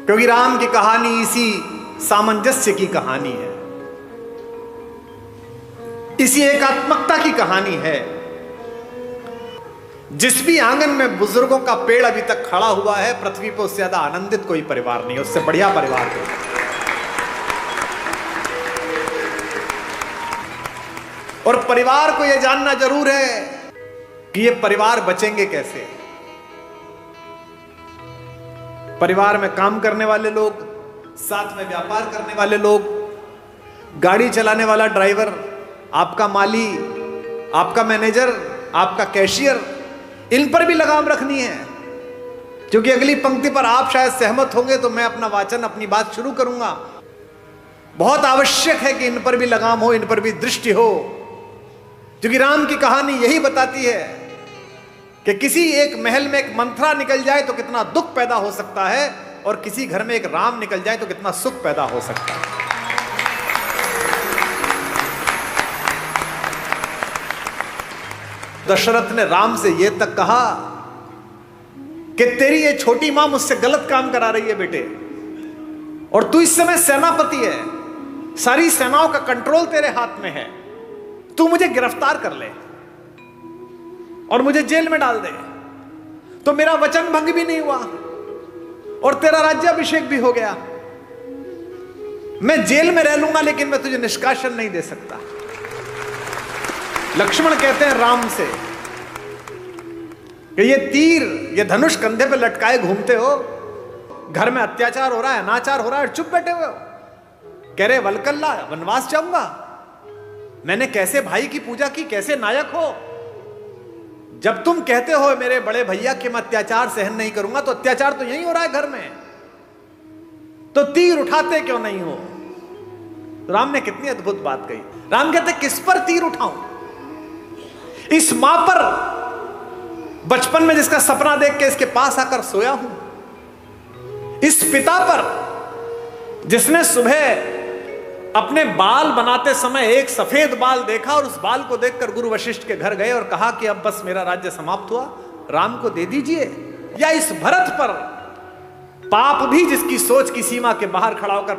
क्योंकि राम की कहानी इसी सामंजस्य की कहानी है, इसी एकात्मकता की कहानी है। जिस भी आंगन में बुजुर्गों का पेड़ अभी तक खड़ा हुआ है, पृथ्वी पर उससे ज्यादा आनंदित कोई परिवार नहीं है, उससे बढ़िया परिवार कोई। और परिवार को यह जानना जरूर है कि ये परिवार बचेंगे कैसे। परिवार में काम करने वाले लोग, साथ में व्यापार करने वाले लोग, गाड़ी चलाने वाला ड्राइवर, आपका माली, आपका मैनेजर, आपका कैशियर, इन पर भी लगाम रखनी है। क्योंकि अगली पंक्ति पर आप शायद सहमत होंगे तो मैं अपना वाचन, अपनी बात शुरू करूंगा। बहुत आवश्यक है कि इन पर भी लगाम हो, इन पर भी दृष्टि हो, क्योंकि राम की कहानी यही बताती है कि किसी एक महल में एक मंथरा निकल जाए तो कितना दुख पैदा हो सकता है, और किसी घर में एक राम निकल जाए तो कितना सुख पैदा हो सकता है। दशरथ ने राम से यह तक कहा कि तेरी ये छोटी मां मुझसे गलत काम करा रही है बेटे, और तू इस समय सेनापति है, सारी सेनाओं का कंट्रोल तेरे हाथ में है, तू मुझे गिरफ्तार कर ले और मुझे जेल में डाल दे तो मेरा वचन भंग भी नहीं हुआ और तेरा राज्याभिषेक भी हो गया। मैं जेल में रह लूंगा लेकिन मैं तुझे निष्कासन नहीं दे सकता। लक्ष्मण कहते हैं राम से कि ये तीर, ये धनुष कंधे पे लटकाए घूमते हो, घर में अत्याचार हो रहा है, अनाचार हो रहा है, चुप बैठे हुए हो। कह रहे वलकल्ला, वनवास जाऊंगा, मैंने कैसे भाई की पूजा की, कैसे नायक हो। जब तुम कहते हो मेरे बड़े भैया कि मैं अत्याचार सहन नहीं करूंगा, तो अत्याचार तो यही हो रहा है घर में, तो तीर उठाते क्यों नहीं हो। तो राम ने कितनी अद्भुत बात कही। राम कहते किस पर तीर उठाऊं, इस मां पर बचपन में जिसका सपना देख के इसके पास आकर सोया हूं, इस पिता पर जिसने सुबह अपने बाल बनाते समय एक सफेद बाल देखा और उस बाल को देखकर गुरु वशिष्ठ के घर गए और कहा कि अब बस मेरा राज्य समाप्त हुआ, राम को दे दीजिए। या इस भरत पर, पाप भी जिसकी सोच की सीमा के बाहर खड़ा होकर